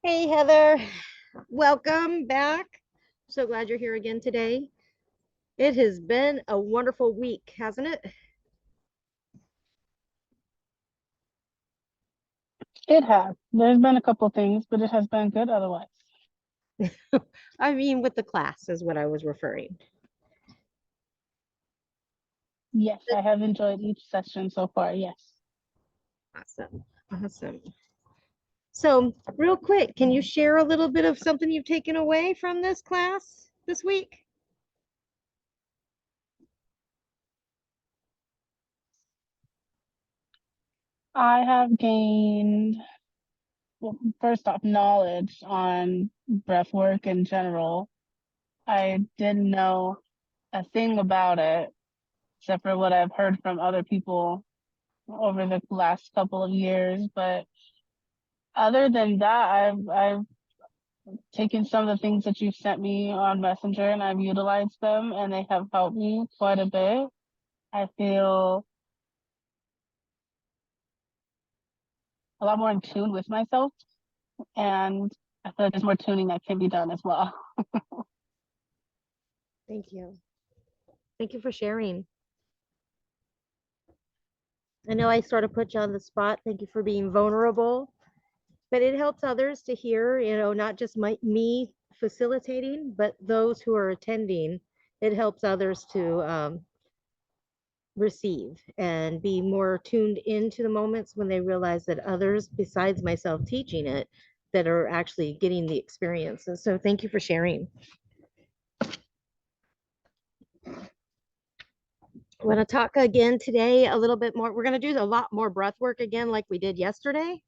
Hey, Heather. Welcome back. So glad you're here again today. It has been a wonderful week, hasn't it? It has. There's been a couple things, but it has been good otherwise. I mean, with the class is what I was referring. Yes, I have enjoyed each session so far. Yes. Awesome. Awesome. So, real quick, can you share a little bit of something you've taken away from this class this week? I have gained, well, first off, knowledge on breath work in general. I didn't know a thing about it, except for what I've heard from other people over the last couple of years. But other than that, I've taken some of the things that you've sent me on Messenger and I've utilized them and they have helped me quite a bit. I feel a lot more in tune with myself, and I feel like there's more tuning that can be done as well. Thank you. Thank you for sharing. I know I sort of put you on the spot. Thank you for being vulnerable, but it helps others to hear, not just me facilitating, but those who are attending. It helps others to receive and be more tuned into the moments when they realize that others besides myself teaching it that are actually getting the experience. And so thank you for sharing. I want to talk again today a little bit more. We're going to do a lot more breath work again like we did yesterday,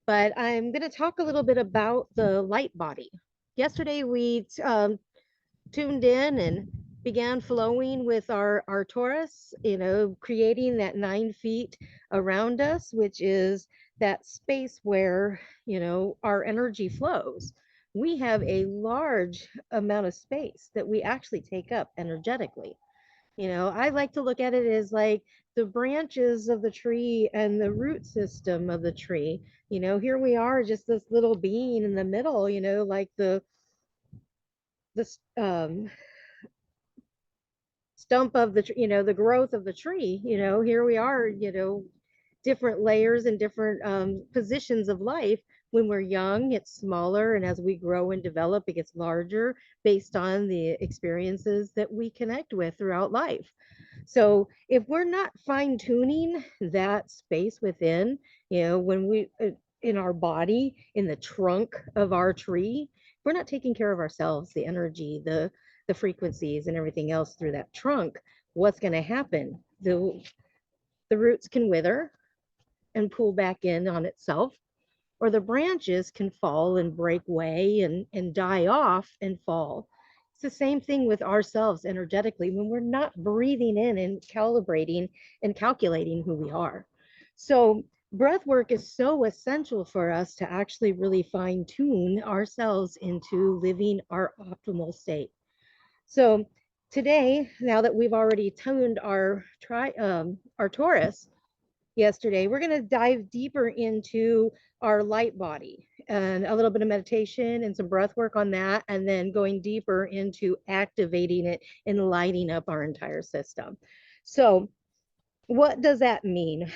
but I'm going to talk a little bit about the light body. Yesterday we tuned in and began flowing with our Torus, creating that 9 feet around us, which is that space where, our energy flows. We have a large amount of space that we actually take up energetically. I like to look at it as like the branches of the tree and the root system of the tree. Here we are, just this little being in the middle, like the stump of the the growth of the tree. Here we are, different layers and different positions of life. When we're young, it's smaller, and as we grow and develop, it gets larger based on the experiences that we connect with throughout life. So if we're not fine tuning that space within, when we in our body, in the trunk of our tree, we're not taking care of ourselves, the energy, the frequencies and everything else through that trunk, what's going to happen? The roots can wither and pull back in on itself, or the branches can fall and break away and die off and fall. It's the same thing with ourselves energetically when we're not breathing in and calibrating and calculating who we are. So breath work is so essential for us to actually really fine tune ourselves into living our optimal state. So today, now that we've already tuned our Taurus yesterday, we're going to dive deeper into our light body and a little bit of meditation and some breath work on that, and then going deeper into activating it and lighting up our entire system. So, what does that mean?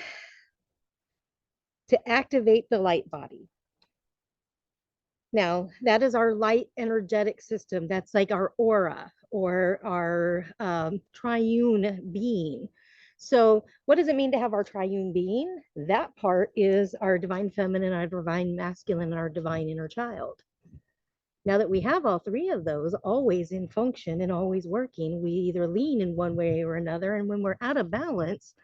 To activate the light body. Now, that is our light energetic system. That's like our aura or our triune being. So, what does it mean to have our triune being? That part is our divine feminine, our divine masculine, and our divine inner child. Now that we have all three of those always in function and always working, we either lean in one way or another. And when we're out of balance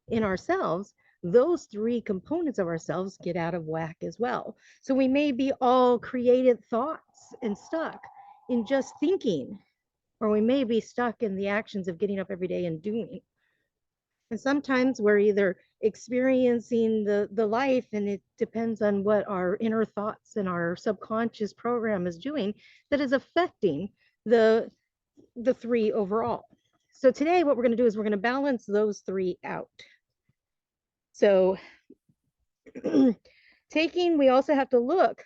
in ourselves, those three components of ourselves get out of whack as well. So we may be all created thoughts and stuck in just thinking, or we may be stuck in the actions of getting up every day and doing. And sometimes we're either experiencing the life, and it depends on what our inner thoughts and our subconscious program is doing that is affecting the the three overall. So today what we're going to do is we're going to balance those three out. So we also have to look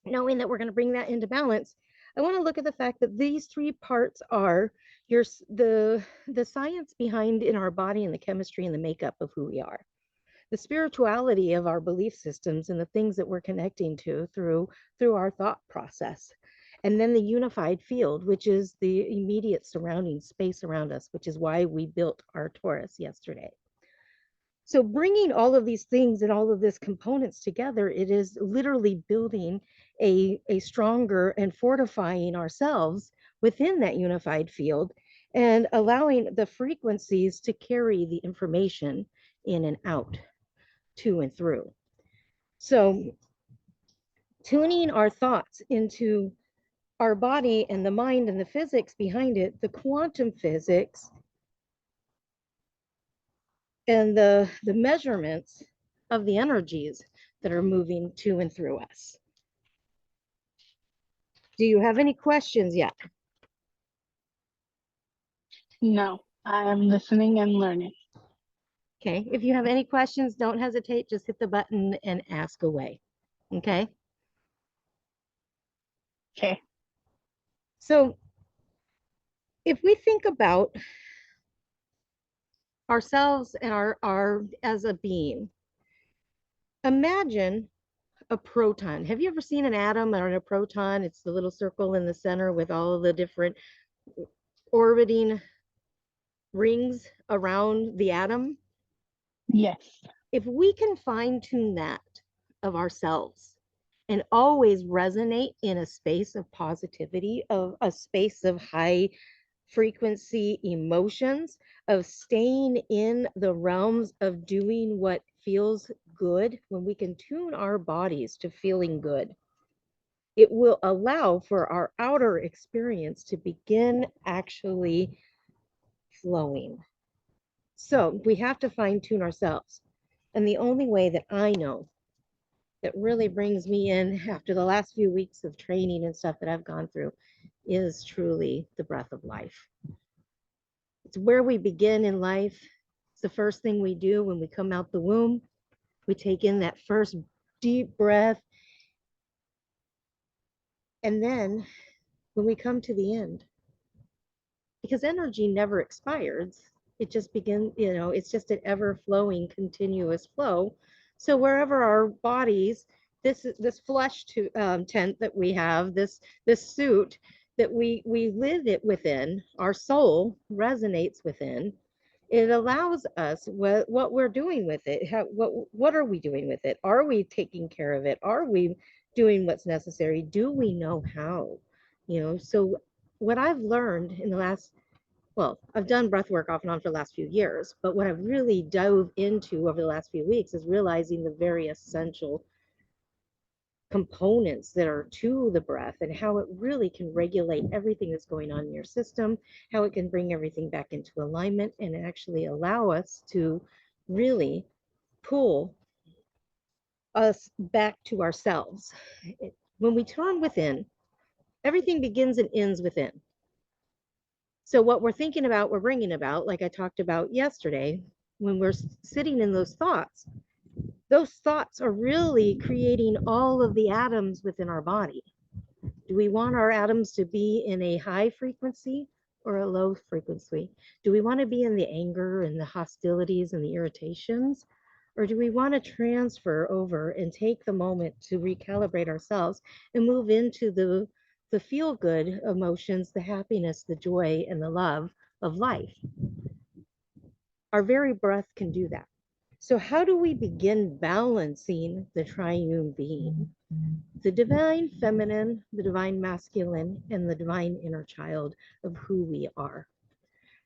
knowing that we're going to bring that into balance, I want to look at the fact that these three parts are your the science behind in our body and the chemistry and the makeup of who we are, the spirituality of our belief systems and the things that we're connecting to through our thought process, and then the unified field, which is the immediate surrounding space around us, which is why we built our Torus yesterday. So bringing all of these things and all of this components together, it is literally building a stronger and fortifying ourselves within that unified field and allowing the frequencies to carry the information in and out, to and through. So tuning our thoughts into our body and the mind and the physics behind it, the quantum physics and the measurements of the energies that are moving to and through us. Do you have any questions yet? No, I'm listening and learning. Okay, if you have any questions, don't hesitate, just hit the button and ask away. Okay, Okay. so if we think about ourselves and our as a being, imagine a proton. Have you ever seen an atom or a proton? It's the little circle in the center with all of the different orbiting rings around the atom. Yes. If we can fine tune that of ourselves and always resonate in a space of positivity, of a space of high frequency emotions, of staying in the realms of doing what feels good, when we can tune our bodies to feeling good, it will allow for our outer experience to begin actually flowing. So we have to fine tune ourselves. And the only way that I know that really brings me in after the last few weeks of training and stuff that I've gone through is truly the breath of life. It's where we begin in life. It's the first thing we do when we come out the womb. We take in that first deep breath. And then when we come to the end, because energy never expires, it just begins, it's just an ever flowing continuous flow. So wherever our bodies, this flesh tent that we have, this suit that we live it within, our soul resonates within, it allows us what we're doing with it. What are we doing with it? Are we taking care of it? Are we doing what's necessary? Do we know how? So what I've learned in the last, well, I've done breath work off and on for the last few years, but what I've really dove into over the last few weeks is realizing the very essential components that are to the breath and how it really can regulate everything that's going on in your system, how it can bring everything back into alignment and actually allow us to really pull us back to ourselves. When we turn within, everything begins and ends within. So what we're thinking about, we're bringing about, like I talked about yesterday, when we're sitting in those thoughts are really creating all of the atoms within our body. Do we want our atoms to be in a high frequency or a low frequency? Do we want to be in the anger and the hostilities and the irritations? Or do we want to transfer over and take the moment to recalibrate ourselves and move into the feel good emotions, the happiness, the joy, and the love of life? Our very breath can do that. So, how do we begin balancing the triune being? The divine feminine, the divine masculine, and the divine inner child of who we are.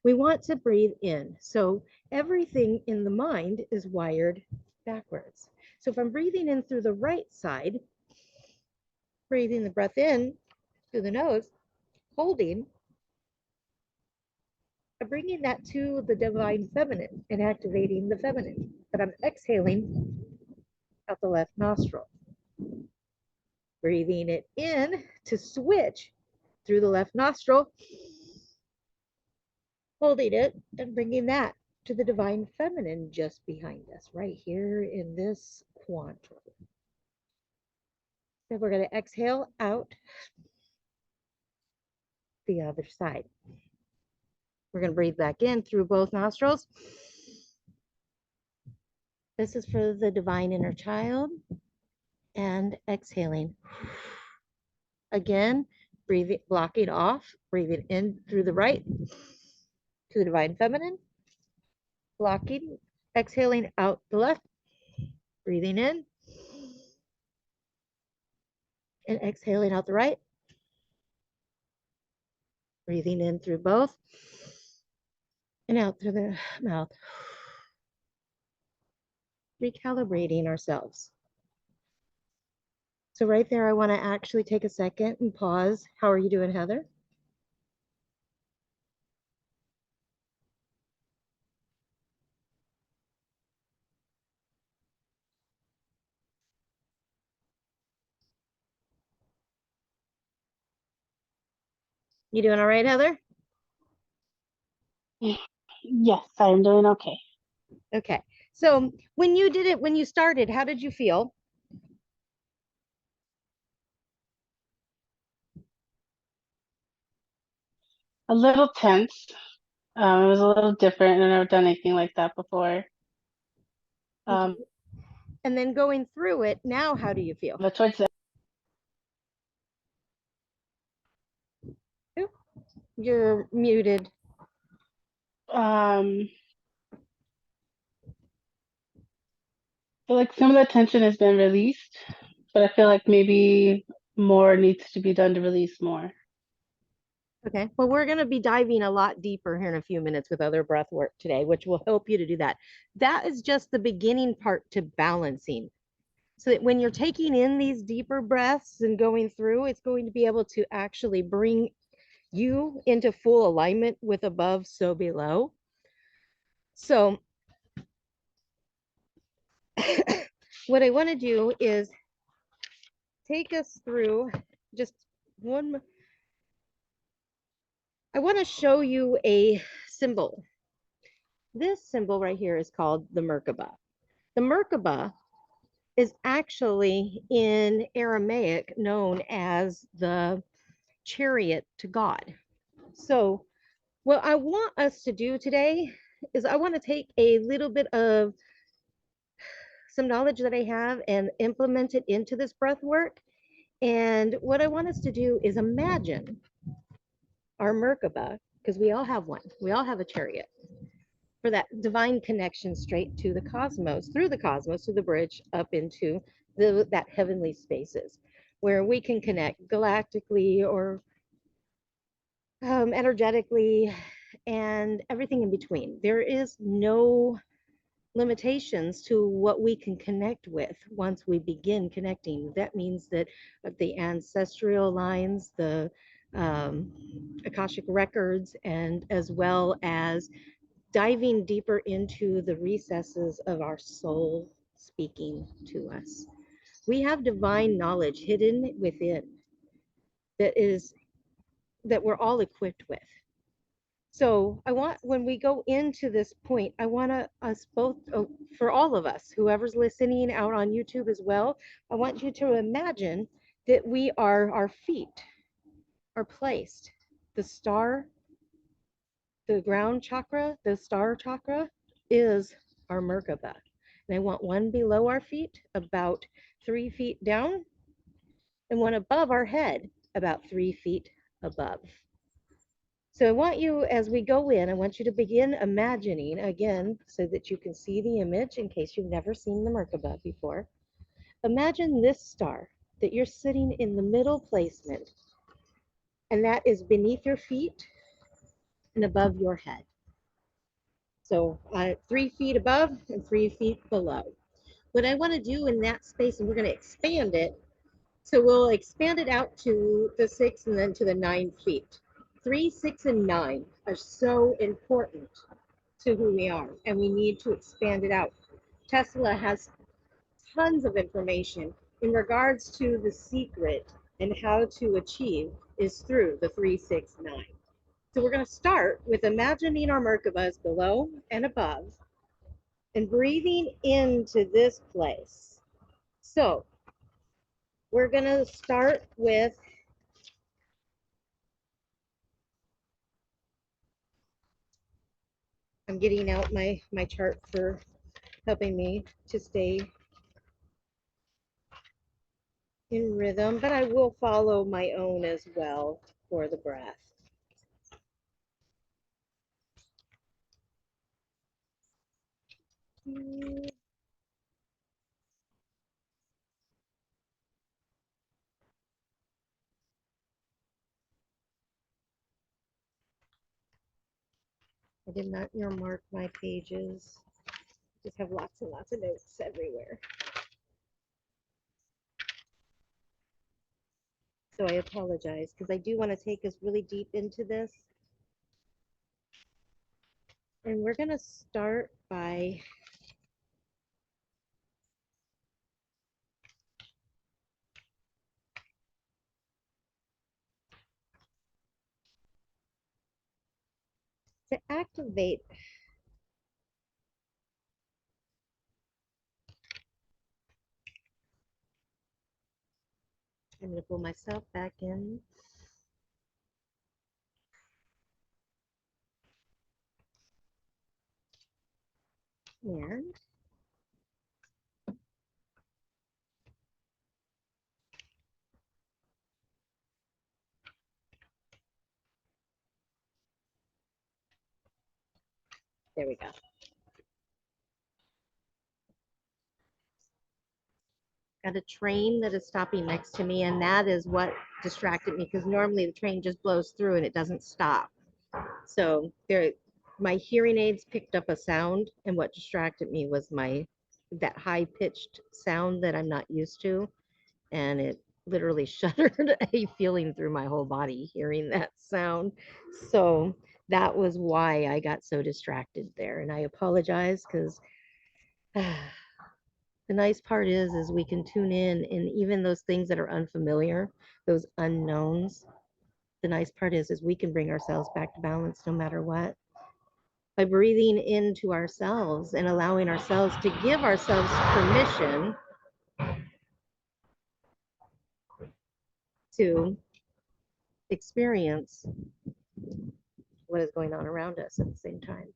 We want to breathe in. So everything in the mind is wired backwards. So if I'm breathing in through the right side, breathing the breath in through the nose, holding, I'm bringing that to the divine feminine and activating the feminine. But I'm exhaling out the left nostril, breathing it in to switch through the left nostril, holding it and bringing that to the divine feminine just behind us, right here in this quantum. Then we're going to exhale out the other side. We're going to breathe back in through both nostrils. This is for the divine inner child. And exhaling. Again, breathing, blocking off, breathing in through the right to the divine feminine, blocking, exhaling out the left, breathing in, and exhaling out the right, breathing in through both, and out through the mouth. Recalibrating ourselves. So right there, I want to actually take a second and pause. How are you doing, Heather? You doing all right, Heather? Yes, I'm doing okay. Okay. So when you did it, when you started, how did you feel? A little tense. It was a little different. I've never done anything like that before. Okay. And then going through it, now how do you feel? But towards the You're muted. I feel like some of the tension has been released, but I feel like maybe more needs to be done to release more. Okay. Well, we're going to be diving a lot deeper here in a few minutes with other breath work today, which will help you to do that. That is just the beginning part to balancing. So that when you're taking in these deeper breaths and going through, it's going to be able to actually bring you into full alignment with above, so below. So what I want to do is take us through just one. I want to show you a symbol. This symbol right here is called the Merkaba. The Merkaba is actually in Aramaic known as the chariot to God. So, what I want us to do today is I want to take a little bit of some knowledge that I have and implement it into this breath work. And what I want us to do is imagine our Merkaba, because we all have one, we all have a chariot for that divine connection straight to the cosmos, through the bridge up into that heavenly spaces where we can connect galactically or energetically and everything in between. There is no limitations to what we can connect with once we begin connecting. That means that the ancestral lines, the Akashic records, and as well as diving deeper into the recesses of our soul speaking to us. We have divine knowledge hidden within that we're all equipped with. So I want, when we go into this point, I want us both, for all of us, whoever's listening out on YouTube as well, I want you to imagine that our feet are placed. The star, the ground chakra, the star chakra is our Merkaba. And I want one below our feet, about 3 feet down, and one above our head, about 3 feet above. So I want you, as we go in, I want you to begin imagining again so that you can see the image in case you've never seen the Merkaba before. Imagine this star that you're sitting in the middle placement, and that is beneath your feet and above your head. So 3 feet above and 3 feet below. What I want to do in that space, and we're going to expand it. So we'll expand it out to the 6 and then to the 9 feet. 3, 6, and 9 are so important to who we are, and we need to expand it out. Tesla has tons of information in regards to the secret and how to achieve is through the 3, 6, 9. So we're going to start with imagining our Merkabas below and above and breathing into this place. So we're going to start with I'm getting out my chart for helping me to stay in rhythm, but I will follow my own as well for the breath. I did not earmark my pages. Just have lots and lots of notes everywhere. So I apologize because I do want to take us really deep into this. And we're going to start by to activate. I'm going to pull myself back in. And there we go. Got a train that is stopping next to me, and that is what distracted me because normally the train just blows through and it doesn't stop. So there, my hearing aids picked up a sound, and what distracted me was that high pitched sound that I'm not used to, and it literally shuddered a feeling through my whole body hearing that sound. So that was why I got so distracted there, and I apologize because the nice part is we can tune in, and even those things that are unfamiliar, those unknowns, the nice part is we can bring ourselves back to balance no matter what by breathing into ourselves and allowing ourselves to give ourselves permission to experience what is going on around us at the same time.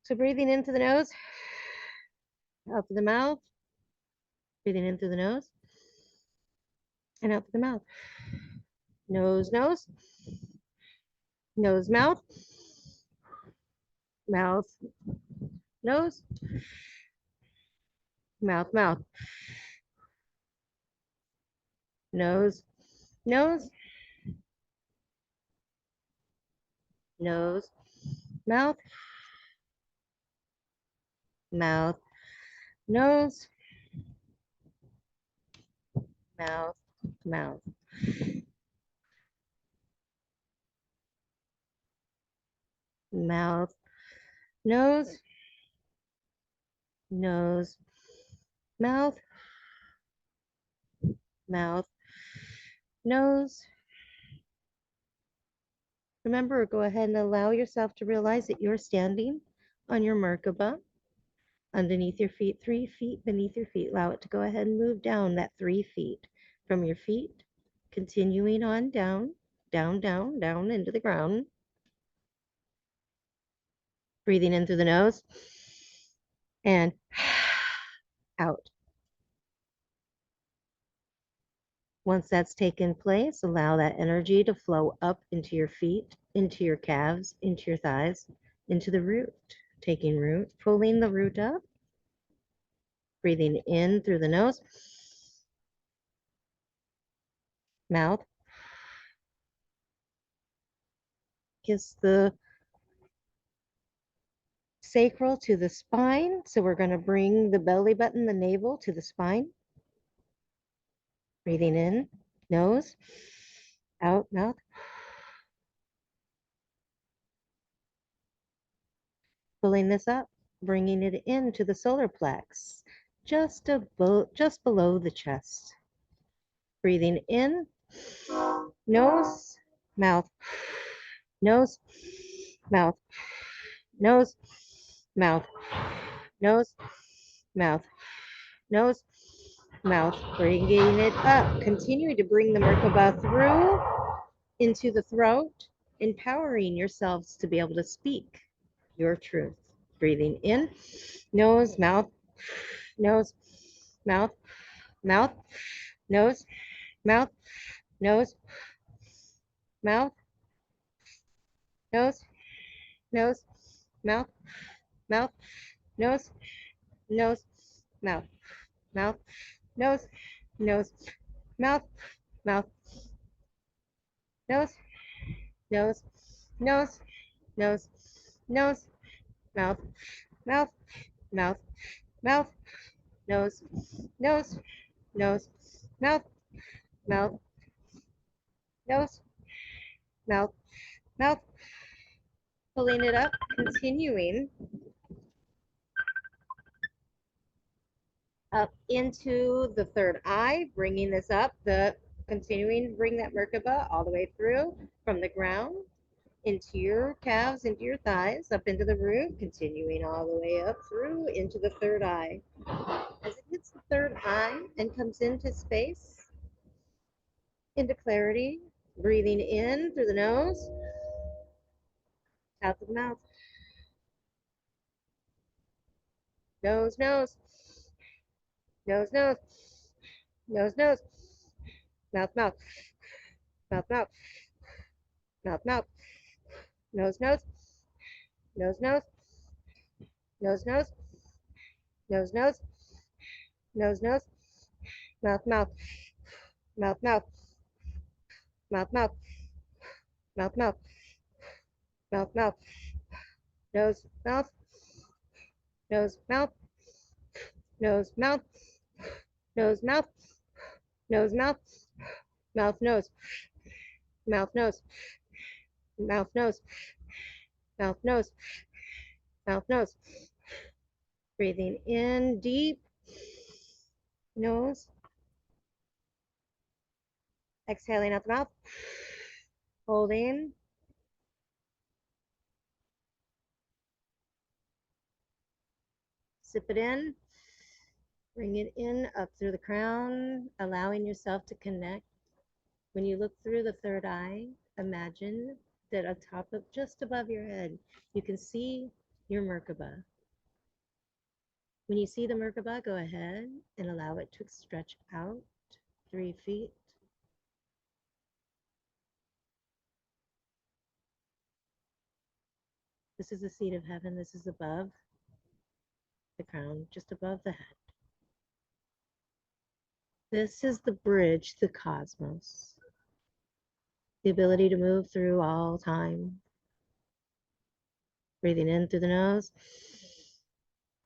So breathing into the nose, out through the mouth, breathing in through the nose and out through the mouth. Nose, nose, nose, mouth, mouth, nose, mouth, mouth, nose, nose, nose, mouth, mouth, nose, mouth, mouth. Mouth, nose, nose, mouth, mouth, nose. Remember, go ahead and allow yourself to realize that you're standing on your Merkaba underneath your feet, 3 feet beneath your feet. Allow it to go ahead and move down that 3 feet from your feet, continuing on down, down, down, down into the ground. Breathing in through the nose and out. Once that's taken place, allow that energy to flow up into your feet, into your calves, into your thighs, into the root. Taking root, pulling the root up, breathing in through the nose, mouth. Kiss the sacral to the spine. So we're going to bring the belly button, the navel to the spine. Breathing in, nose, out, mouth. Pulling this up, bringing it into the solar plex, just below the chest. Breathing in, nose, mouth, nose, mouth, nose, mouth, nose, mouth, nose, mouth, bringing it up. Continuing to bring the Merkaba through into the throat, empowering yourselves to be able to speak your truth. Breathing in, nose, mouth, nose, mouth, mouth, nose, mouth, nose, mouth, nose, nose, mouth, mouth, nose, nose, mouth, mouth, nose, nose, mouth, mouth, nose, nose, nose, nose, nose, mouth, mouth, mouth, mouth, nose, nose, nose, mouth, mouth, nose, mouth, mouth, pulling it up, continuing up into the third eye, bringing this up, continuing to bring that Merkaba all the way through from the ground into your calves, into your thighs, up into the root, continuing all the way up through into the third eye. As it hits the third eye and comes into space, into clarity, breathing in through the nose, out of the mouth, nose, nose, nose, nose, nose, nose, mouth, mouth, mouth, mouth, mouth, mouth, nose, nose, nose, nose, nose, nose, nose, nose, nose, nose, mouth, mouth, mouth, mouth, mouth, mouth, mouth, mouth, mouth, mouth, nose, mouth, nose, mouth, nose, mouth, nose, mouth, nose, mouth, mouth, nose, mouth, nose, mouth, nose, mouth, nose, mouth, nose. Breathing in deep, nose, exhaling out the mouth, holding, sip it in, bring it in up through the crown, allowing yourself to connect. When you look through the third eye, imagine that on top of, just above your head, you can see your Merkaba. When you see the Merkaba, go ahead and allow it to stretch out 3 feet. This is the seat of heaven. This is above the crown, just above the head. This is the bridge, the cosmos, the ability to move through all time. Breathing in through the nose,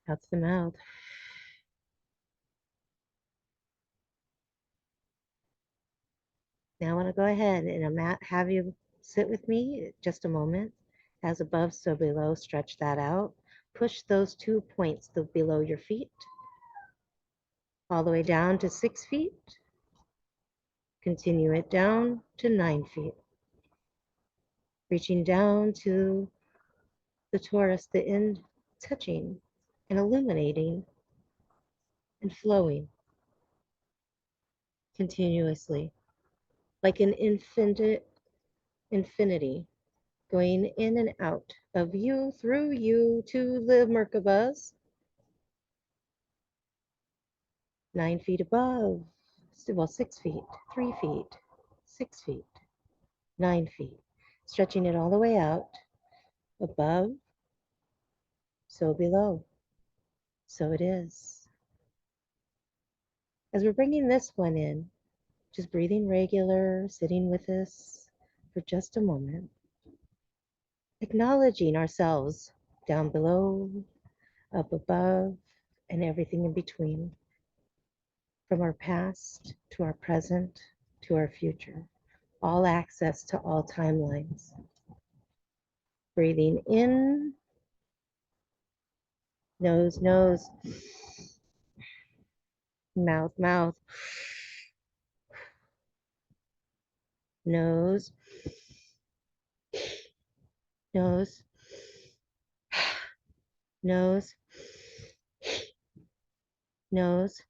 out through the mouth. Now I want to go ahead and have you sit with me just a moment. As above, so below, stretch that out. Push those 2 points below your feet, all the way down to 6 feet. Continue it down to 9 feet. Reaching down to the Torus, the end, touching and illuminating and flowing continuously, like an infinity, going in and out of you, through you, to the Merkabas, 9 feet above, well, 6 feet, 3 feet, 6 feet, 9 feet, stretching it all the way out, above, so below, so it is. As we're bringing this one in, just breathing regular, sitting with us for just a moment, acknowledging ourselves down below, up above, and everything in between, from our past to our present to our future, all access to all timelines. Breathing in, nose, nose, mouth, mouth, nose, nose, nose, nose,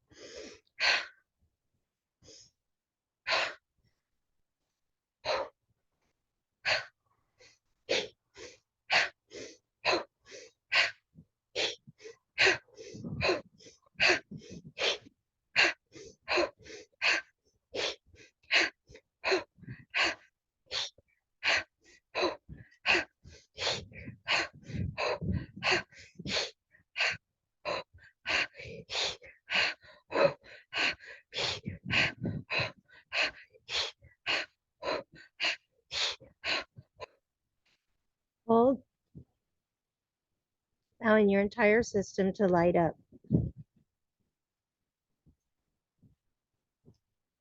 allowing your entire system to light up.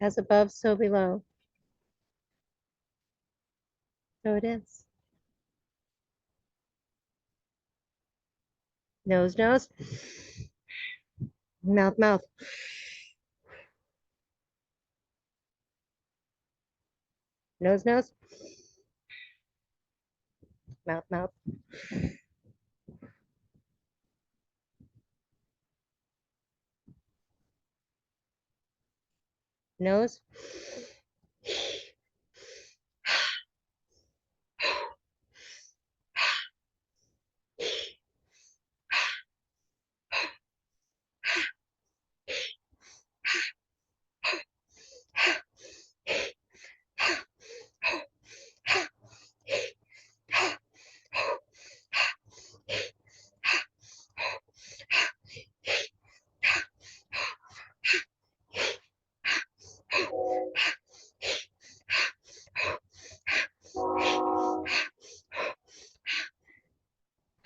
As above, so below. So it is. Nose, nose. Mouth, mouth. Nose, nose. Mouth, mouth. Nose.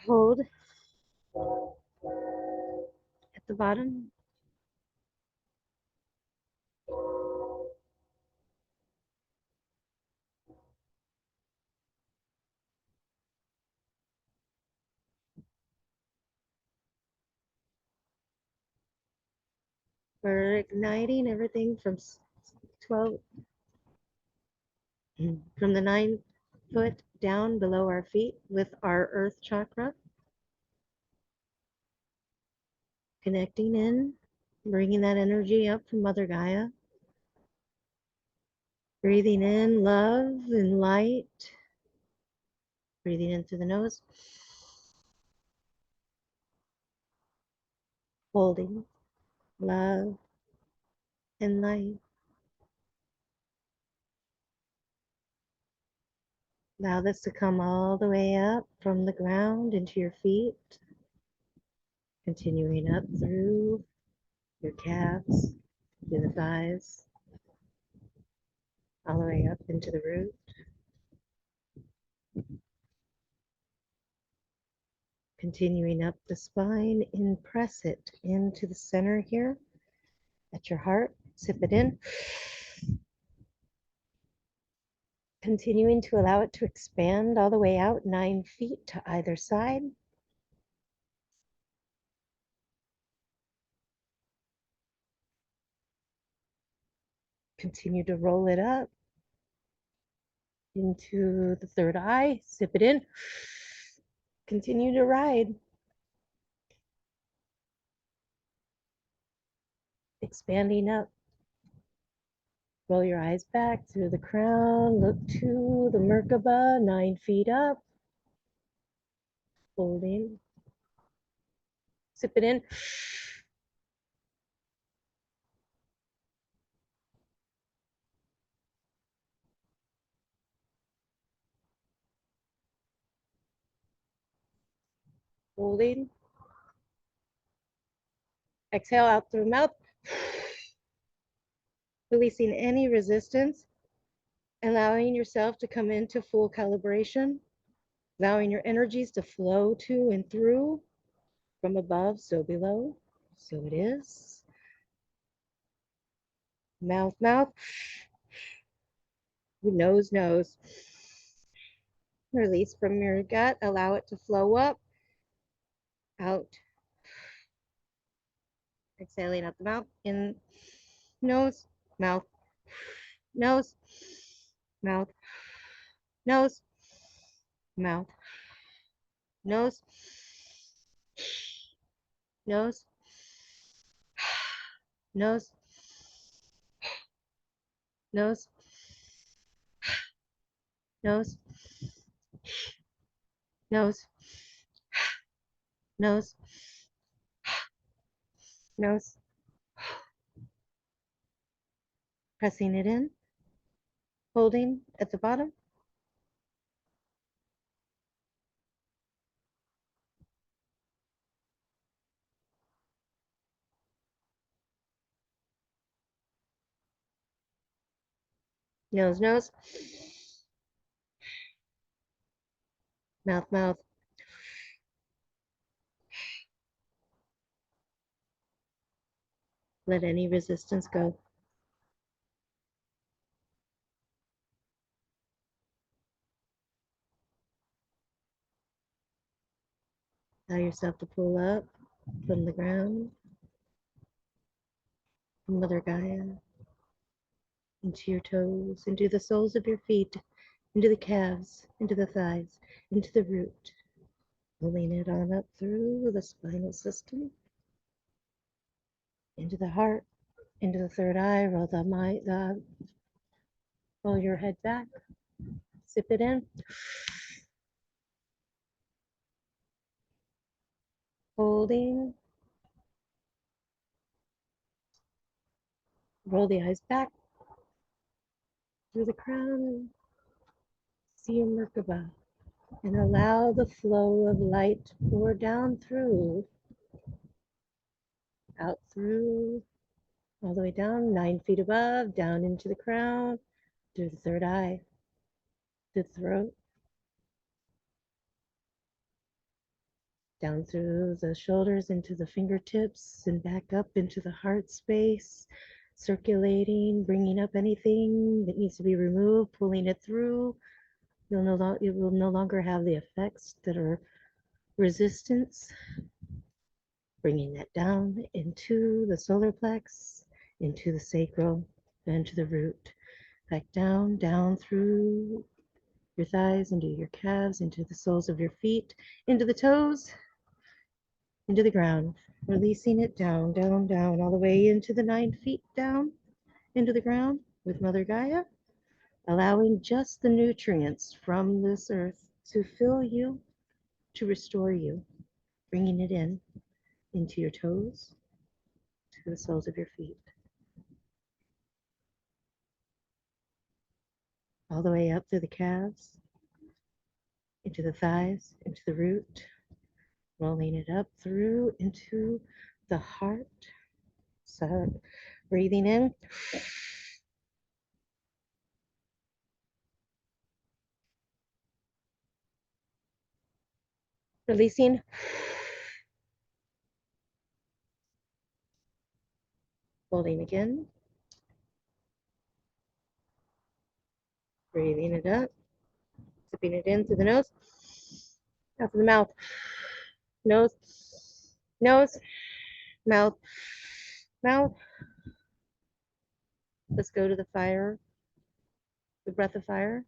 Hold at the bottom. We're igniting everything from 12, from the 9 foot down below our feet with our earth chakra. Connecting in, bringing that energy up from Mother Gaia. Breathing in love and light. Breathing in through the nose. Holding love and light. Allow this to come all the way up from the ground into your feet. Continuing up through your calves, through the thighs, all the way up into the root. Continuing up the spine, and press it into the center here at your heart. Sip it in. Continuing to allow it to expand all the way out 9 feet to either side. Continue to roll it up into the third eye. Sip it in. Continue to ride. Expanding up. Roll your eyes back through the crown. Look to the Merkaba, 9 feet up. Holding. Sip it in. Holding. Exhale out through the mouth. Releasing any resistance. Allowing yourself to come into full calibration. Allowing your energies to flow to and through. From above, so below. So it is. Mouth, mouth. Nose, nose. Release from your gut. Allow it to flow up, out. Exhaling out the mouth. In, nose, mouth, nose, mouth, nose, mouth, nose, nose, nose, nose, nose, nose, nose, nose. Pressing it in, holding at the bottom. Nose, nose. Mouth, mouth. Let any resistance go. Allow yourself to pull up from the ground, from Mother Gaia, into your toes, into the soles of your feet, into the calves, into the thighs, into the root. Pulling it on up through the spinal system, into the heart, into the third eye. Roll your head back. Sip it in. Holding. Roll the eyes back through the crown. See your Merkaba. And allow the flow of light to pour down through, out through, all the way down, 9 feet above, down into the crown, through the third eye, the throat, down through the shoulders into the fingertips and back up into the heart space, circulating, bringing up anything that needs to be removed, pulling it through. You will no longer have the effects that are resistance. Bringing that down into the solar plex, into the sacral, then to the root, back down, down through your thighs, into your calves, into the soles of your feet, into the toes, into the ground, releasing it down, down, down, all the way into the 9 feet down, into the ground with Mother Gaia, allowing just the nutrients from this earth to fill you, to restore you, bringing it in into your toes, to the soles of your feet, all the way up through the calves, into the thighs, into the root, rolling it up through into the heart. So breathing in. Releasing. Holding again. Breathing it up. Sipping it in through the nose. Out through the mouth. Nose. Nose. Mouth. Mouth. Let's go to the fire. The breath of fire.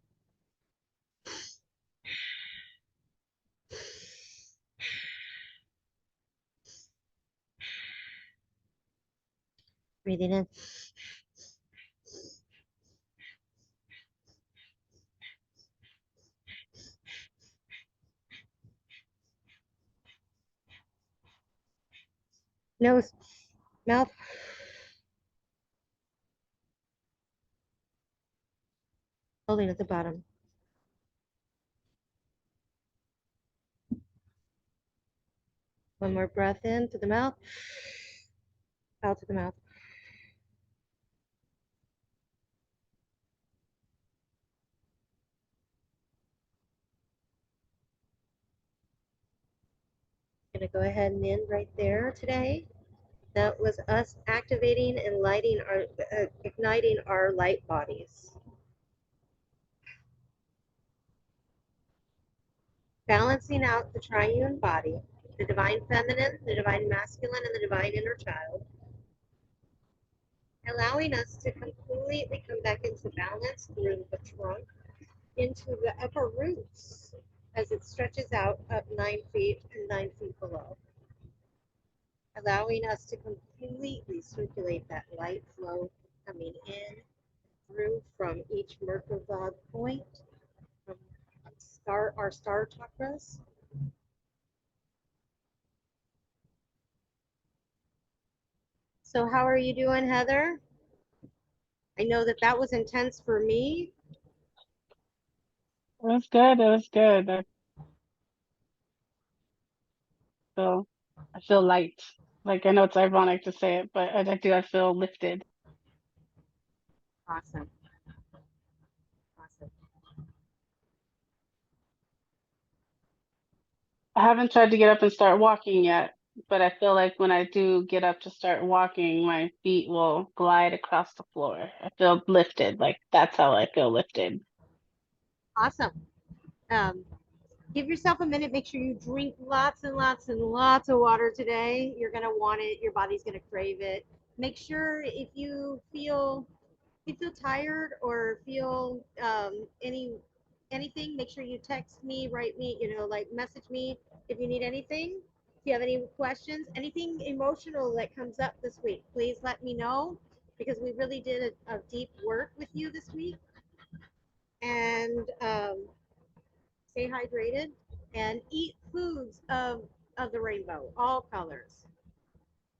Breathing in. Nose. Mouth. Holding at the bottom. One more breath in to the mouth. Out to the mouth. Gonna go ahead and end right there today. That was us activating and igniting our light bodies. Balancing out the triune body, the divine feminine, the divine masculine, and the divine inner child. Allowing us to completely come back into balance through the trunk, into the upper roots as it stretches out up 9 feet and 9 feet below. Allowing us to completely circulate that light flow coming in through from each Merkaba point, from our star chakras. So how are you doing, Heather? I know that was intense for me. It was good. It was good. I feel light. Like I know it's ironic to say it, but I feel lifted. Awesome. Awesome. I haven't tried to get up and start walking yet. but I feel like when I do get up to start walking, my feet will glide across the floor. I feel lifted, like that's how I feel lifted. Awesome. Um, give yourself a minute. Make sure you drink lots and lots and lots of water today. You're going to want it. Your body's going to crave it. Make sure if you feel tired or feel anything, make sure you text me, write me, like message me if you need anything. If you have any questions, anything emotional that comes up this week, please let me know because we really did a deep work with you this week. And stay hydrated and eat foods of the rainbow, all colors.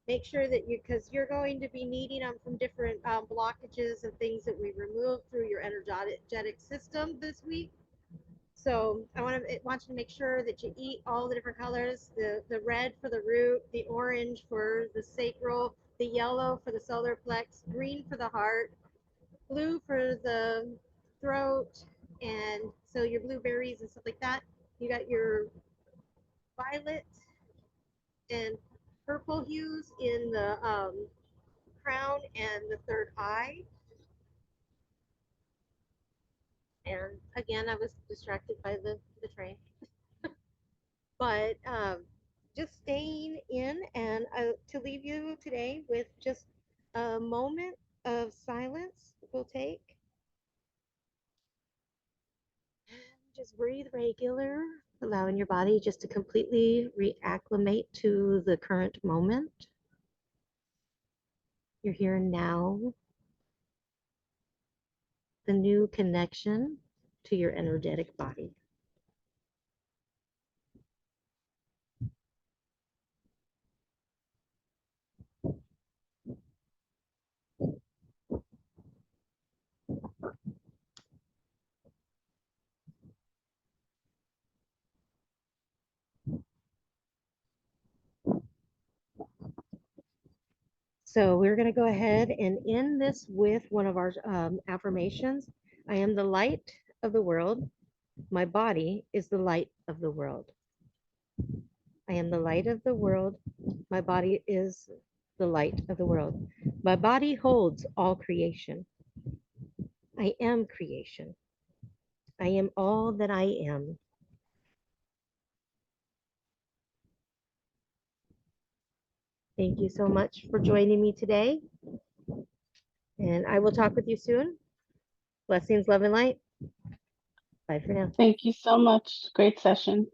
Make sure that because you're going to be needing them from different blockages and things that we removed through your energetic system this week. So I want you to make sure that you eat all the different colors: the red for the root, the orange for the sacral, the yellow for the solar plex, green for the heart, blue for the throat, and so your blueberries and stuff like that. You got your violet and purple hues in the crown and the third eye. And again, I was distracted by the train. But just staying in and to leave you today with just a moment of silence we'll take. Just breathe regular, allowing your body just to completely reacclimate to the current moment. You're here now, the new connection to your energetic body. So we're going to go ahead and end this with one of our affirmations. I am the light of the world. My body is the light of the world. I am the light of the world. My body is the light of the world. My body holds all creation. I am creation. I am all that I am. Thank you so much for joining me today. And I will talk with you soon. Blessings, love, and light. Bye for now. Thank you so much. Great session.